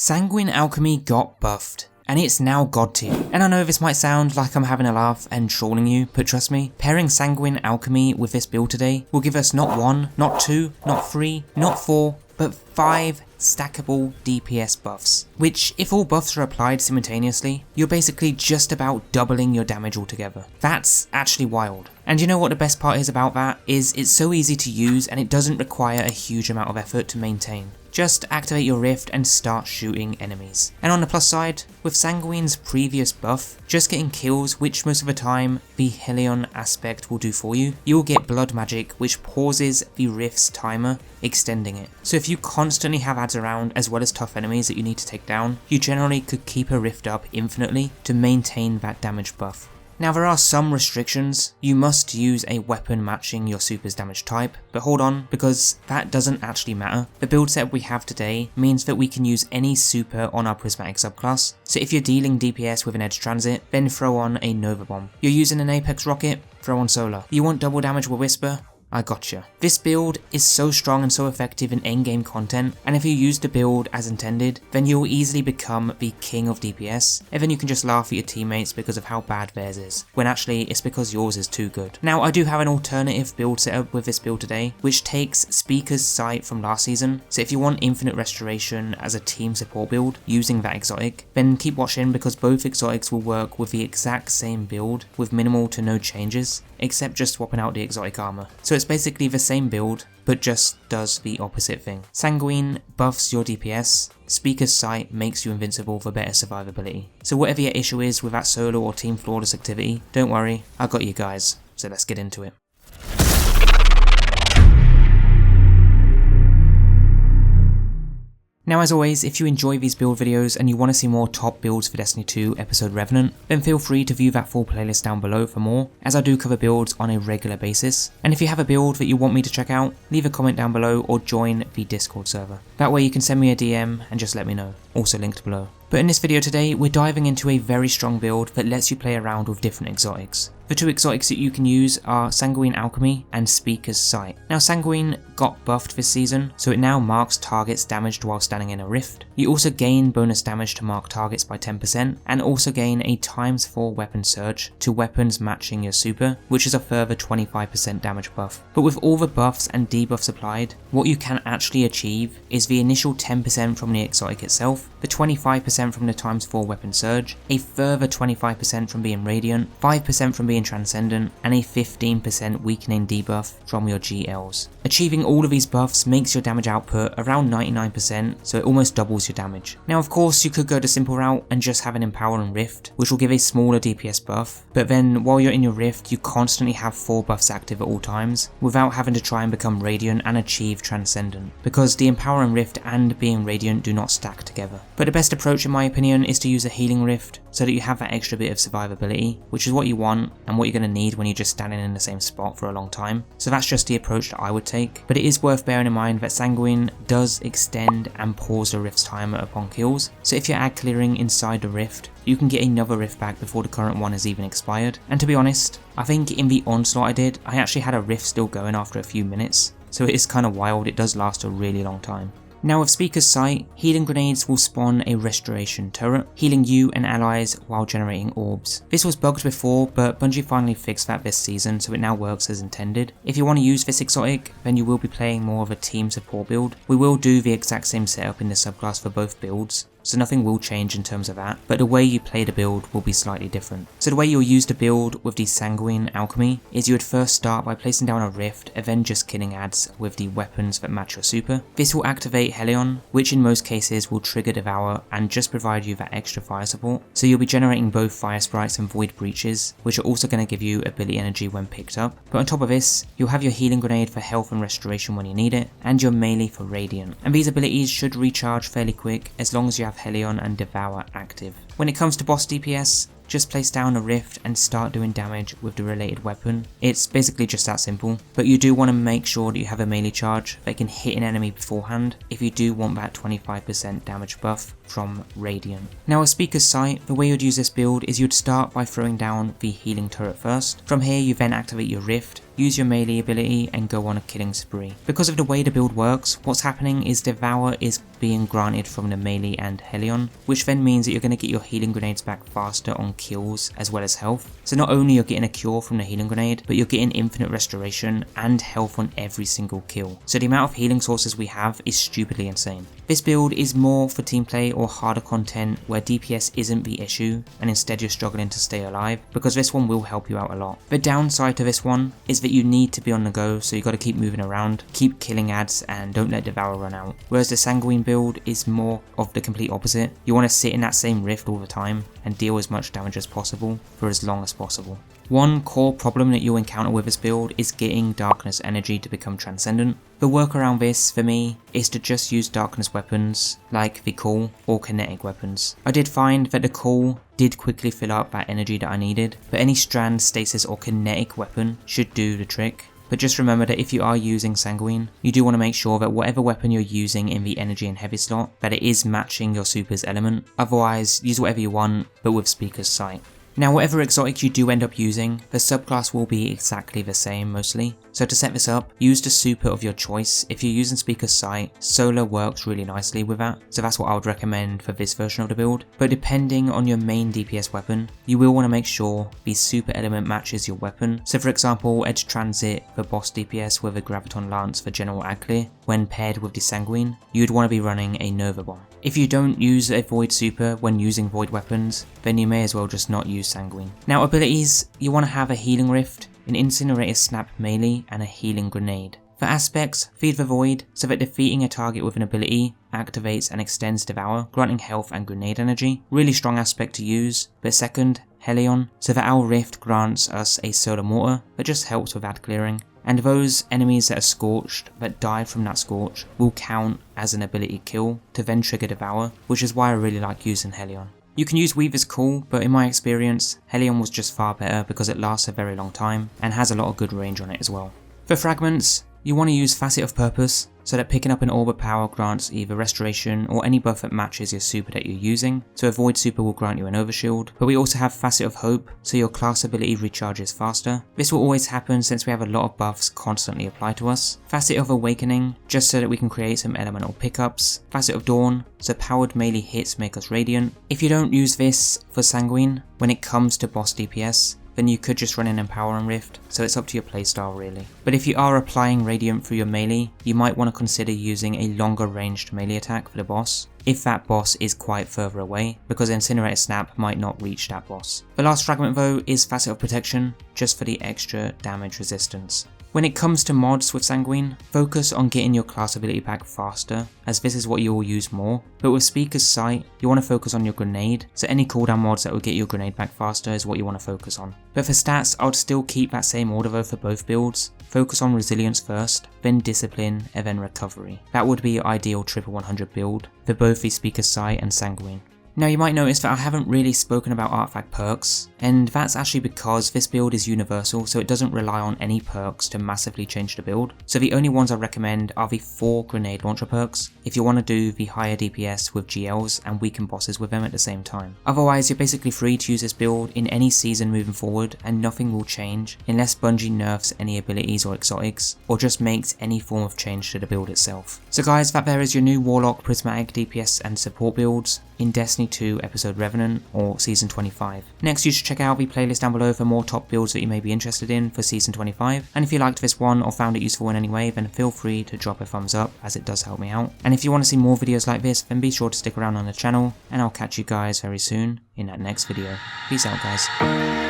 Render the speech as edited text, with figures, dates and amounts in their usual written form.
Sanguine Alchemy got buffed, and it's now god tier. And I know this might sound like I'm having a laugh and trolling you, but trust me, pairing Sanguine Alchemy with this build today will give us not 1, not 2, not 3, not 4, but 5 stackable DPS buffs, which if all buffs are applied simultaneously, you're basically just about doubling your damage altogether. That's actually wild. And you know what the best part is about that? Is it's so easy to use and it doesn't require a huge amount of effort to maintain. Just activate your rift and start shooting enemies. And on the plus side, with Sanguine's previous buff, just getting kills, which most of the time the Hellion aspect will do for you, you'll get blood magic which pauses the rift's timer, extending it. So if you constantly have ads around as well as tough enemies that you need to take down, you generally could keep a rift up infinitely to maintain that damage buff. Now there are some restrictions. You must use a weapon matching your super's damage type, but hold on, because that doesn't actually matter. The build setup we have today means that we can use any super on our Prismatic subclass, so if you're dealing DPS with an edge transit, then throw on a Nova Bomb. You're using an Apex rocket, throw on Solar. You want double damage with Whisper? I gotcha. This build is so strong and so effective in endgame content, and if you use the build as intended, then you'll easily become the king of DPS, and then you can just laugh at your teammates because of how bad theirs is, when actually it's because yours is too good. Now I do have an alternative build setup with this build today, which takes Speaker's Sight from last season, so if you want infinite restoration as a team support build using that exotic, then keep watching because both exotics will work with the exact same build with minimal to no changes, except just swapping out the exotic armor. So it's basically the same build, but just does the opposite thing. Sanguine buffs your DPS, Speaker's Sight makes you invincible for better survivability. So whatever your issue is with that solo or team flawless activity, don't worry, I got you guys, so let's get into it. Now as always, if you enjoy these build videos and you want to see more top builds for Destiny 2 Episode Revenant, then feel free to view that full playlist down below for more, as I do cover builds on a regular basis. And if you have a build that you want me to check out, leave a comment down below or join the Discord server. That way you can send me a DM and just let me know, also linked below. But in this video today, we're diving into a very strong build that lets you play around with different exotics. The two exotics that you can use are Sanguine Alchemy and Speaker's Sight. Now Sanguine got buffed this season, so it now marks targets damaged while standing in a rift. You also gain bonus damage to mark targets by 10%, and also gain a ×4 weapon surge to weapons matching your super, which is a further 25% damage buff. But with all the buffs and debuffs applied, what you can actually achieve is the initial 10% from the exotic itself, the 25% from the ×4 weapon surge, a further 25% from being radiant, 5% from being transcendent, and a 15% weakening debuff from your GLs. Achieving all of these buffs makes your damage output around 99%, so it almost doubles your damage. Now of course you could go the simple route and just have an Empowering Rift, which will give a smaller DPS buff, but then while you're in your Rift you constantly have 4 buffs active at all times, without having to try and become radiant and achieve transcendent, because the Empowering Rift and being radiant do not stack together. But the best approach in my opinion is to use a Healing Rift, so that you have that extra bit of survivability, which is what you want and what you're going to need when you're just standing in the same spot for a long time. So that's just the approach that I would take, but it is worth bearing in mind that Sanguine does extend and pause the rift's timer upon kills, so if you're ad clearing inside the rift, you can get another rift back before the current one has even expired. And to be honest, I think in the onslaught I did, I actually had a rift still going after a few minutes, so it is kind of wild, it does last a really long time. Now with Speaker's Sight, healing grenades will spawn a restoration turret, healing you and allies while generating orbs. This was bugged before, but Bungie finally fixed that this season, so it now works as intended. If you want to use this exotic, then you will be playing more of a team support build. We will do the exact same setup in the subclass for both builds, so nothing will change in terms of that, but the way you play the build will be slightly different. So the way you'll use the build with the Sanguine Alchemy is you would first start by placing down a rift and then just killing ads with the weapons that match your super. This will activate Hellion, which in most cases will trigger Devour and just provide you that extra fire support. So you'll be generating both fire sprites and void breaches, which are also going to give you ability energy when picked up. But on top of this, you'll have your healing grenade for health and restoration when you need it, and your melee for radiant. And these abilities should recharge fairly quick as long as you have Hellion and Devour active. When it comes to boss DPS, just place down a rift and start doing damage with the related weapon. It's basically just that simple, but you do want to make sure that you have a melee charge that can hit an enemy beforehand if you do want that 25% damage buff from Radiant. Now with Speaker's Sight, the way you'd use this build is you'd start by throwing down the healing turret first. From here you then activate your rift, use your melee ability and go on a killing spree. Because of the way the build works, what's happening is Devour is being granted from the melee and Helion, which then means that you're going to get your healing grenades back faster on kills as well as health. So not only you're getting a cure from the healing grenade, but you're getting infinite restoration and health on every single kill. So the amount of healing sources we have is stupidly insane. This build is more for team play or harder content where DPS isn't the issue and instead you're struggling to stay alive, because this one will help you out a lot. The downside to this one is that you need to be on the go, so you got to keep moving around, keep killing ads, and don't let Devour run out. Whereas the Sanguine build is more of the complete opposite. You want to sit in that same rift all the time and deal as much damage as possible for as long as possible. One core problem that you'll encounter with this build is getting darkness energy to become transcendent. The work around this for me is to just use darkness weapons like the Call or kinetic weapons. I did find that the Call did quickly fill up that energy that I needed, but any strand, stasis or kinetic weapon should do the trick. But just remember that if you are using Sanguine, you do want to make sure that whatever weapon you're using in the energy and heavy slot, that it is matching your super's element. Otherwise, use whatever you want, but with Speaker's Sight. Now whatever exotic you do end up using, the subclass will be exactly the same mostly. So to set this up, use the super of your choice. If you're using Speaker's Sight, Solar works really nicely with that, so that's what I would recommend for this version of the build. But depending on your main DPS weapon, you will want to make sure the super element matches your weapon. So for example, Edge Transit for boss DPS with a Graviton Lance for general ad clear, when paired with the Sanguine, you'd want to be running a Nova Bomb. If you don't use a Void super when using Void weapons, then you may as well just not use Sanguine. Now abilities, you want to have a Healing Rift, an Incinerator Snap melee, and a Healing Grenade. For aspects, feed the Void so that defeating a target with an ability activates and extends Devour, granting health and grenade energy. Really strong aspect to use. But second, Helion, so that our Rift grants us a Solar Mortar that just helps with ad clearing. And those enemies that are scorched, that died from that scorch, will count as an ability kill to then trigger Devour, which is why I really like using Helion. You can use Weaver's Call, but in my experience, Helion was just far better because it lasts a very long time and has a lot of good range on it as well. For fragments, you want to use Facet of Purpose, so that picking up an Orb of Power grants either restoration or any buff that matches your super that you're using, so a Void super will grant you an Overshield, but we also have Facet of Hope, so your class ability recharges faster. This will always happen since we have a lot of buffs constantly applied to us. Facet of Awakening, just so that we can create some elemental pickups. Facet of Dawn, so powered melee hits make us radiant. If you don't use this for Sanguine, when it comes to boss DPS, then you could just run an Empower and Rift, so it's up to your playstyle really. But if you are applying Radiant through your melee, you might want to consider using a longer ranged melee attack for the boss, if that boss is quite further away, because Incinerator Snap might not reach that boss. The last fragment though is Facet of Protection, just for the extra damage resistance. When it comes to mods with Sanguine, focus on getting your class ability back faster, as this is what you will use more, but with Speaker's Sight, you want to focus on your grenade, so any cooldown mods that will get your grenade back faster is what you want to focus on. But for stats, I would still keep that same order though for both builds. Focus on Resilience first, then Discipline, and then Recovery. That would be your ideal triple 100 build for both the Speaker's Sight and Sanguine. Now you might notice that I haven't really spoken about artifact perks, and that's actually because this build is universal, so it doesn't rely on any perks to massively change the build. So the only ones I recommend are the 4 grenade launcher perks, if you want to do the higher DPS with GLs and weaken bosses with them at the same time. Otherwise you're basically free to use this build in any season moving forward, and nothing will change unless Bungie nerfs any abilities or exotics, or just makes any form of change to the build itself. So guys, that there is your new Warlock Prismatic DPS and support builds in Destiny 2 Episode Revenant or Season 25. Next you should check out the playlist down below for more top builds that you may be interested in for Season 25, and if you liked this one or found it useful in any way, then feel free to drop a thumbs up as it does help me out. And if you want to see more videos like this, then be sure to stick around on the channel, and I'll catch you guys very soon in that next video. Peace out guys.